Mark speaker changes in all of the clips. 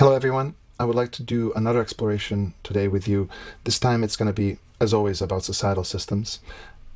Speaker 1: Hello everyone, I would like to do another exploration today with you. This time it's going to be, as always, about societal systems.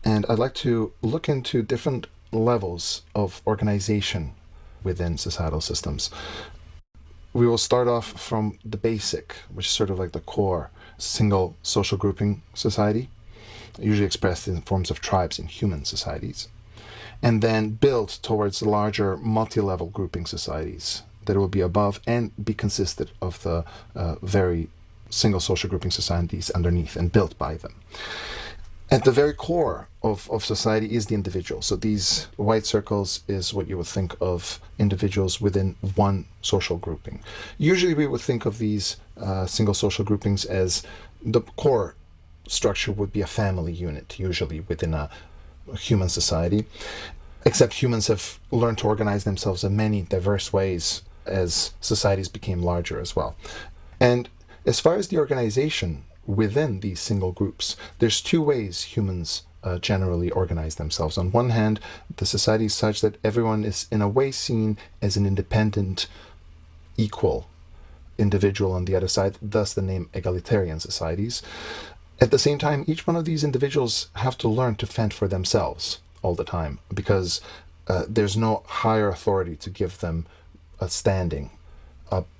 Speaker 1: And I'd like to look into different levels of organization within societal systems. We will start off from the basic, which is sort of like the core, single social grouping society, usually expressed in forms of tribes in human societies, and then build towards larger multi-level grouping societies that will be above and be consisted of the very single social grouping societies underneath and built by them. At the very core of society is the individual. So these white circles is what you would think of individuals within one social grouping. Usually we would think of these single social groupings as the core structure would be a family unit, usually within a human society. Except humans have learned to organize themselves in many diverse ways as societies became larger as well. And as far as the organization within these single groups, there's two ways humans generally organize themselves. On one hand, the society is such that everyone is in a way seen as an independent, equal individual on the other side, thus the name egalitarian societies. At the same time, each one of these individuals have to learn to fend for themselves all the time, because there's no higher authority to give them a standing,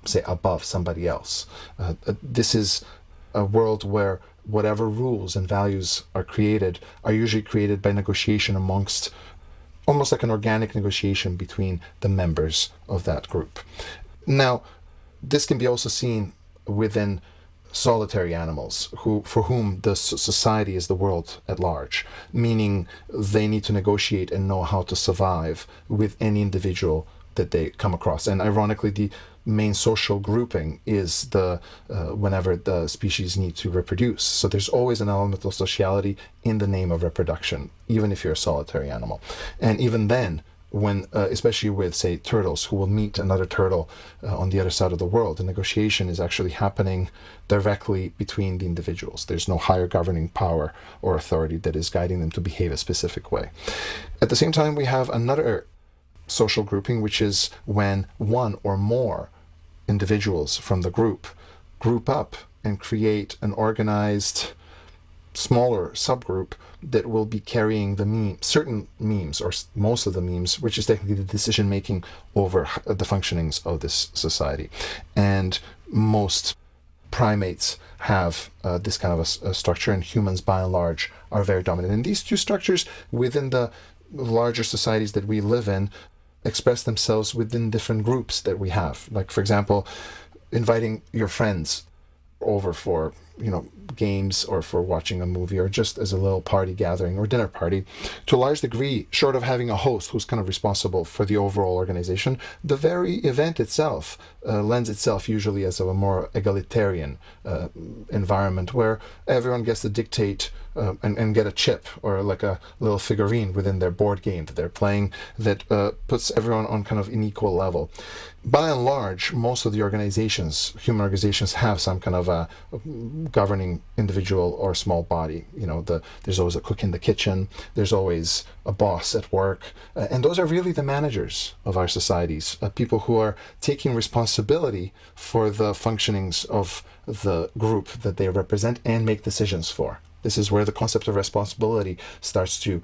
Speaker 1: say, above somebody else. This is a world where whatever rules and values are created are usually created by negotiation amongst, almost like an organic negotiation between the members of that group. Now, this can be also seen within solitary animals for whom the society is the world at large, meaning they need to negotiate and know how to survive with any individual that they come across. And ironically, the main social grouping is whenever the species need to reproduce. So there's always an element of sociality in the name of reproduction, even if you're a solitary animal. And even then, when, especially with, say, turtles who will meet another turtle on the other side of the world, the negotiation is actually happening directly between the individuals. There's no higher governing power or authority that is guiding them to behave a specific way. At the same time, we have another social grouping, which is when one or more individuals from the group up and create an organized smaller subgroup that will be carrying the certain memes, or most of the memes, which is technically the decision making over the functionings of this society. And most primates have this kind of a structure, and humans by and large are very dominant. And these two structures within the larger societies that we live in express themselves within different groups that we have. Like, for example, inviting your friends over for games or for watching a movie, or just as a little party gathering or dinner party. To a large degree, short of having a host who's kind of responsible for the overall organization, the very event itself lends itself usually as a more egalitarian environment, where everyone gets to dictate and get a chip or like a little figurine within their board game that they're playing that puts everyone on kind of an equal level. By and large, most of the organizations, human organizations, have some kind of a governing individual or small body. There's always a cook in the kitchen, there's always a boss at work, and those are really the managers of our societies, people who are taking responsibility for the functionings of the group that they represent and make decisions for. This is where the concept of responsibility starts to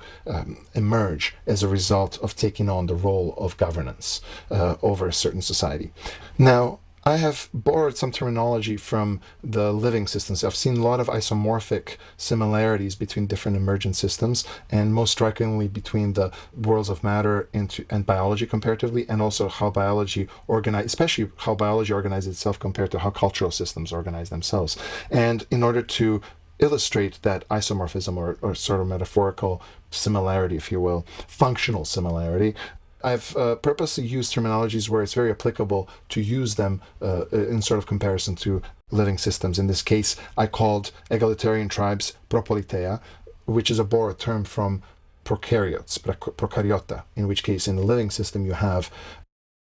Speaker 1: emerge as a result of taking on the role of governance over a certain society. Now, I have borrowed some terminology from the living systems. I've seen a lot of isomorphic similarities between different emergent systems, and most strikingly between the worlds of matter and biology comparatively, and also how biology especially how biology organizes itself compared to how cultural systems organize themselves. And in order to illustrate that isomorphism or sort of metaphorical similarity, if you will, functional similarity, I've purposely used terminologies where it's very applicable to use them in sort of comparison to living systems. In this case, I called egalitarian tribes propoliteia, which is a borrowed term from prokaryotes, prokaryota, in which case in the living system you have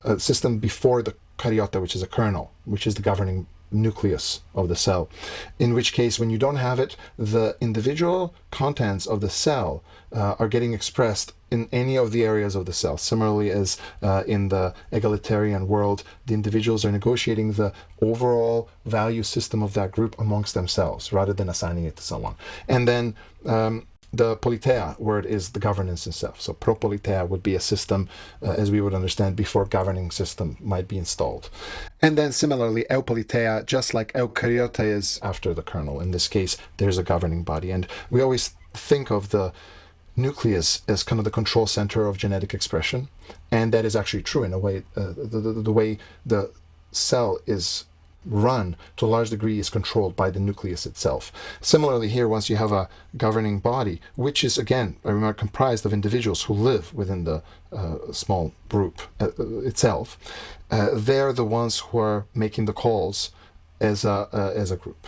Speaker 1: a system before the karyota, which is a kernel, which is the governing nucleus of the cell, in which case, when you don't have it, the individual contents of the cell are getting expressed in any of the areas of the cell. Similarly, as in the egalitarian world, the individuals are negotiating the overall value system of that group amongst themselves rather than assigning it to someone. And then the politeia word is the governance itself. So propoliteia would be a system, as we would understand, before governing system might be installed. And then similarly, eupoliteia, just like eukaryote is after the kernel. In this case, there's a governing body. And we always think of the nucleus as kind of the control center of genetic expression. And that is actually true in a way. The way the cell is run to a large degree is controlled by the nucleus itself. Similarly here, once you have a governing body, which is again comprised of individuals who live within the small group itself, they're the ones who are making the calls as a group.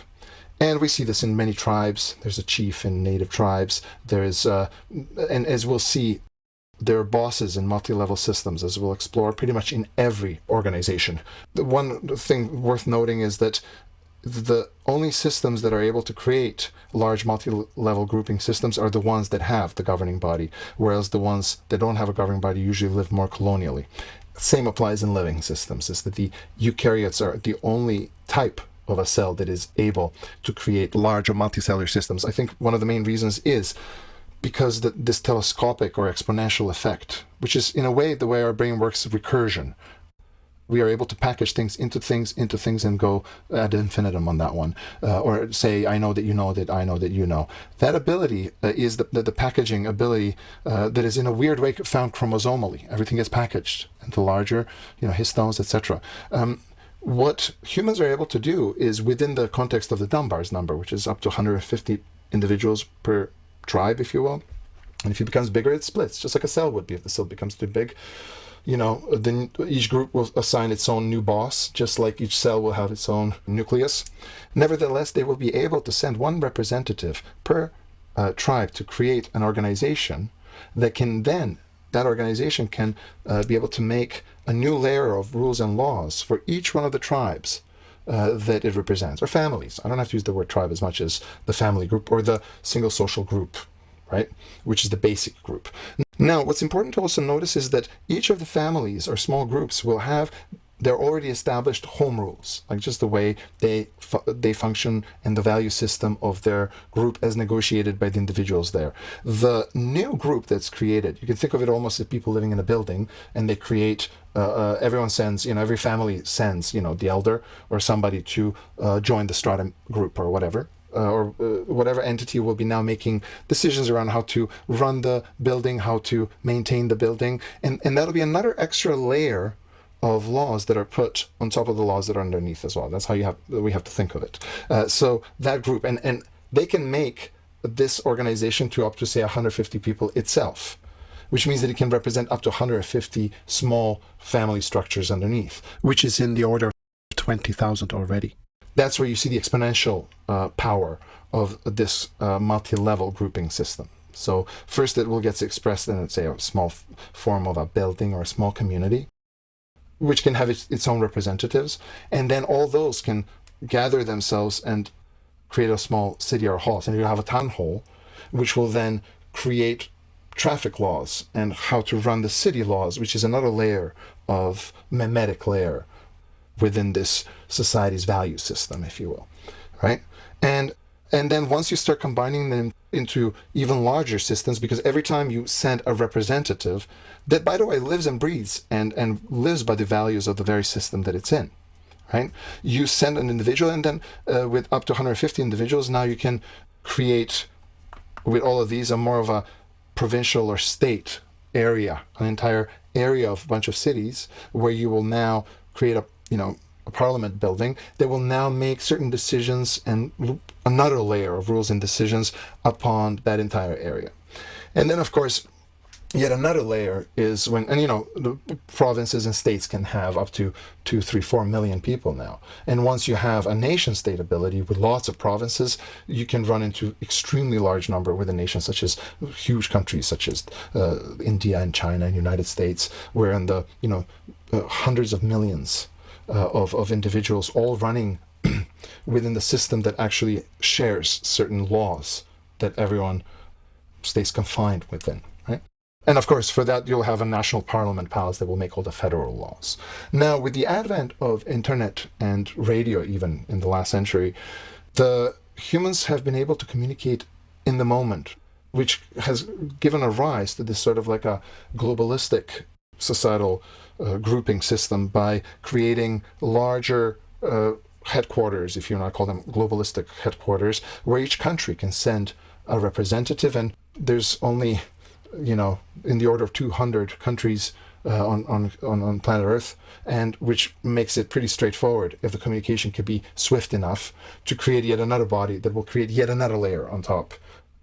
Speaker 1: And we see this in many tribes. There's a chief in native tribes. There is, and as we'll see, there are bosses in multi-level systems, as we'll explore pretty much in every organization. The one thing worth noting is that the only systems that are able to create large multi-level grouping systems are the ones that have the governing body, whereas the ones that don't have a governing body usually live more colonially. Same applies in living systems, is that the eukaryotes are the only type of a cell that is able to create large or multicellular systems. I think one of the main reasons is because this telescopic or exponential effect, which is in a way the way our brain works, recursion. We are able to package things into things, and go ad infinitum on that one. Or say, I know that you know that I know that you know. That ability is the packaging ability that is in a weird way found chromosomally. Everything gets packaged into larger, histones, etc. What humans are able to do is, within the context of the Dunbar's number, which is up to 150 individuals per tribe, if you will, and if it becomes bigger, it splits, just like a cell would be. If the cell becomes too big, then each group will assign its own new boss, just like each cell will have its own nucleus. Nevertheless, they will be able to send one representative per tribe to create an organization that can then, that organization can be able to make a new layer of rules and laws for each one of the tribes that it represents, or families. I don't have to use the word tribe as much as the family group or the single social group, right? Which is the basic group. Now, what's important to also notice is that each of the families or small groups will have their already established home rules, like just the way they function and the value system of their group as negotiated by the individuals there. The new group that's created, you can think of it almost as people living in a building, and they create, everyone sends, every family sends, the elder or somebody to join the strata group or whatever. Or whatever entity will be now making decisions around how to run the building, how to maintain the building. And that'll be another extra layer of laws that are put on top of the laws that are underneath as well. That's how we have to think of it. So that group, and they can make this organization to up to, say, 150 people itself, which means that it can represent up to 150 small family structures underneath, which is in the order of 20,000 already. That's where you see the exponential power of this multi-level grouping system. So first it will get expressed in, let's say, a small form of a building or a small community, which can have its own representatives. And then all those can gather themselves and create a small city or hall. So you have a town hall, which will then create traffic laws and how to run the city laws, which is another layer of mimetic layer within this society's value system, if you will, right? And then once you start combining them into even larger systems, because every time you send a representative that, by the way, lives and breathes and lives by the values of the very system that it's in, right? You send an individual, and then with up to 150 individuals, now you can create, with all of these, a more of a provincial or state area, an entire area of a bunch of cities, where you will now create a parliament building that will now make certain decisions and another layer of rules and decisions upon that entire area. And then, of course, yet another layer is when, the provinces and states can have up to 2, 3, 4 million people now. And once you have a nation state ability with lots of provinces, you can run into extremely large number with a nation, such as huge countries such as India and China and United States, where in the hundreds of millions of individuals all running within the system that actually shares certain laws that everyone stays confined within, right? And of course, for that, you'll have a national parliament palace that will make all the federal laws. Now, with the advent of internet and radio, even in the last century, the humans have been able to communicate in the moment, which has given a rise to this sort of like a globalistic societal grouping system by creating larger headquarters, if you want to call them globalistic headquarters, where each country can send a representative, and there's only, in the order of 200 countries on planet Earth, and which makes it pretty straightforward if the communication can be swift enough to create yet another body that will create yet another layer on top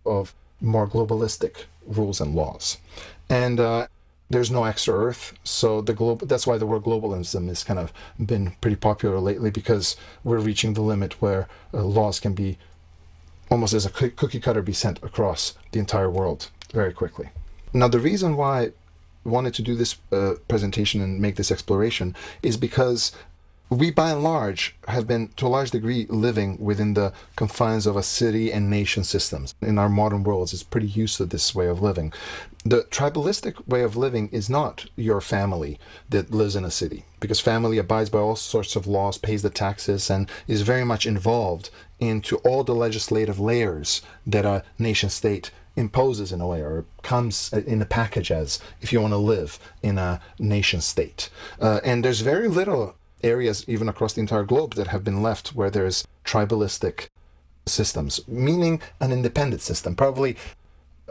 Speaker 1: of more globalistic rules and laws. And there's no extra Earth, so that's why the word globalism has kind of been pretty popular lately, because we're reaching the limit where laws can be almost as a cookie cutter be sent across the entire world very quickly. Now, the reason why I wanted to do this presentation and make this exploration is because we, by and large, have been, to a large degree, living within the confines of a city and nation systems. In our modern worlds, it's pretty used to this way of living. The tribalistic way of living is not your family that lives in a city, because family abides by all sorts of laws, pays the taxes, and is very much involved into all the legislative layers that a nation state imposes in a way, or comes in a package as, if you want to live in a nation state. And there's very little areas, even across the entire globe, that have been left where there's tribalistic systems, meaning an independent system, probably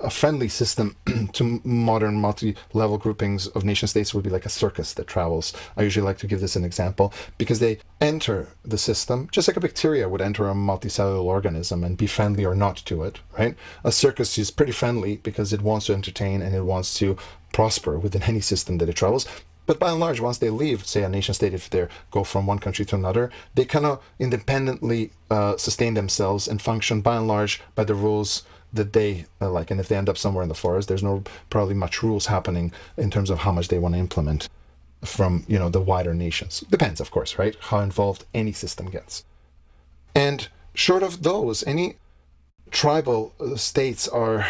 Speaker 1: a friendly system to modern multi-level groupings of nation states would be like a circus that travels. I usually like to give this an example because they enter the system just like a bacteria would enter a multicellular organism and be friendly or not to it, right? A circus is pretty friendly because it wants to entertain and it wants to prosper within any system that it travels. But by and large, once they leave, say a nation state, if they go from one country to another, they kind of independently sustain themselves and function by and large by the rules that they like. And if they end up somewhere in the forest, there's no probably much rules happening in terms of how much they want to implement from, the wider nations. Depends, of course, right? How involved any system gets. And short of those, any tribal states are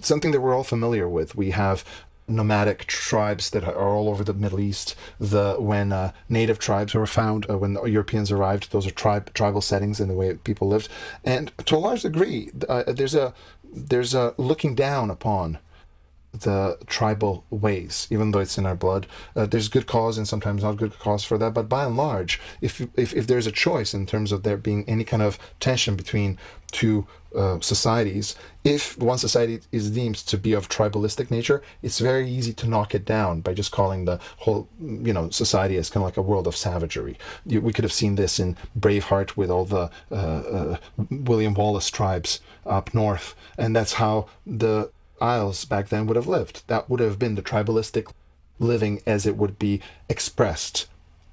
Speaker 1: something that we're all familiar with. We have nomadic tribes that are all over the Middle East. When native tribes were found, when the Europeans arrived, those are tribal settings in the way people lived. And to a large degree, there's a looking down upon the tribal ways, even though it's in our blood. There's good cause and sometimes not good cause for that. But by and large, if there's a choice in terms of there being any kind of tension between two societies, if one society is deemed to be of tribalistic nature, it's very easy to knock it down by just calling the whole society as kind of like a world of savagery. We could have seen this in Braveheart with all the William Wallace tribes up north, and that's how the Isles back then would have lived. That would have been the tribalistic living as it would be expressed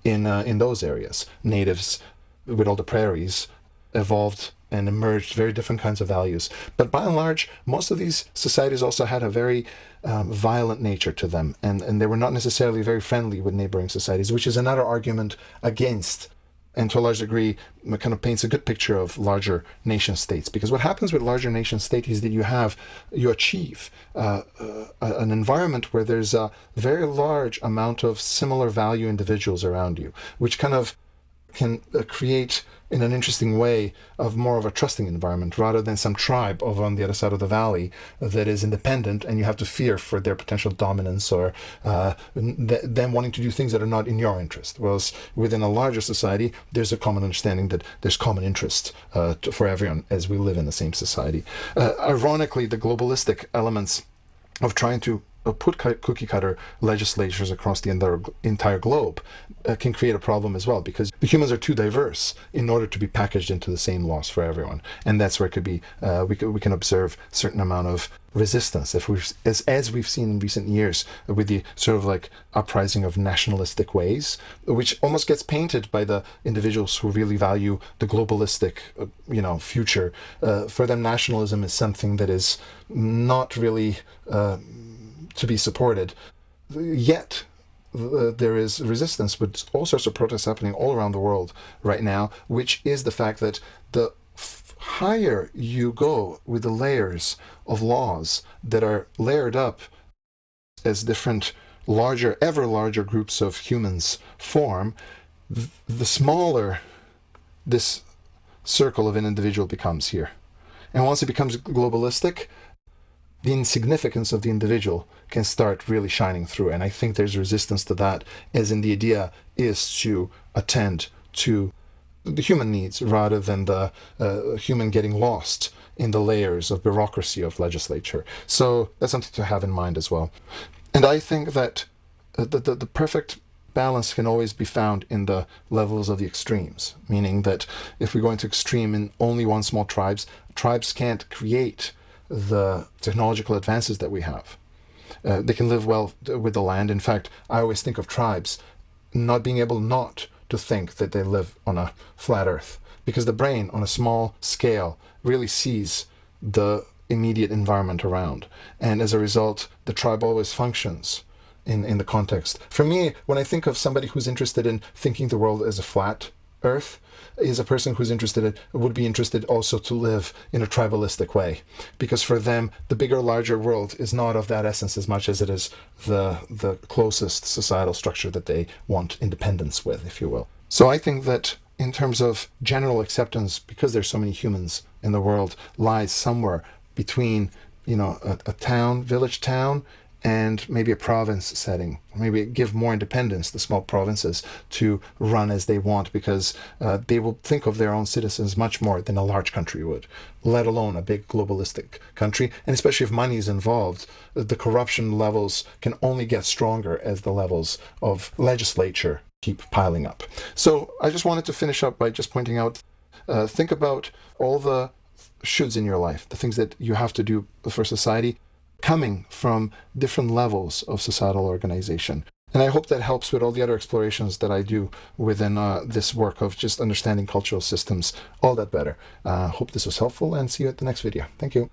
Speaker 1: in those areas. Natives with all the prairies evolved and emerged very different kinds of values. But by and large, most of these societies also had a very violent nature to them, and they were not necessarily very friendly with neighboring societies, which is another argument against, and to a large degree, it kind of paints a good picture of larger nation states. Because what happens with larger nation states is that you achieve an environment where there's a very large amount of similar value individuals around you, which kind of can create, in an interesting way, of more of a trusting environment rather than some tribe over on the other side of the valley that is independent and you have to fear for their potential dominance or them wanting to do things that are not in your interest. Whereas within a larger society, there's a common understanding that there's common interest for everyone as we live in the same society. Ironically, the globalistic elements of trying to put cookie cutter legislatures across the entire globe can create a problem as well, because the humans are too diverse in order to be packaged into the same laws for everyone. And that's where it could be we can observe a certain amount of resistance as we've seen in recent years with the sort of like uprising of nationalistic ways, which almost gets painted by the individuals who really value the globalistic future. For them, nationalism is something that is not really to be supported. Yet there is resistance with all sorts of protests happening all around the world right now, which is the fact that the higher you go with the layers of laws that are layered up as different larger, ever larger groups of humans form, the smaller this circle of an individual becomes here. And once it becomes globalistic, the insignificance of the individual can start really shining through. And I think there's resistance to that, as in the idea is to attend to the human needs rather than the human getting lost in the layers of bureaucracy of legislature. So that's something to have in mind as well. And I think that the perfect balance can always be found in the levels of the extremes, meaning that if we go into extreme in only one small tribes can't create the technological advances that we have. They can live well with the land. In fact, I always think of tribes not being able not to think that they live on a flat earth, because the brain on a small scale really sees the immediate environment around. And as a result, the tribe always functions in the context. For me, when I think of somebody who's interested in thinking the world as a flat earth, is a person who's would be interested also to live in a tribalistic way, because for them the bigger, larger world is not of that essence as much as it is the closest societal structure that they want independence with, if you will. So I think that in terms of general acceptance, because there's so many humans in the world, lies somewhere between, a town, village town, and maybe a province setting. Maybe give more independence to small provinces to run as they want, because they will think of their own citizens much more than a large country would, let alone a big globalistic country. And especially if money is involved, the corruption levels can only get stronger as the levels of legislature keep piling up. So I just wanted to finish up by just pointing out, think about all the shoulds in your life, the things that you have to do for society, coming from different levels of societal organization. And I hope that helps with all the other explorations that I do within this work of just understanding cultural systems all that better. Hope this was helpful, and see you at the next video. Thank you.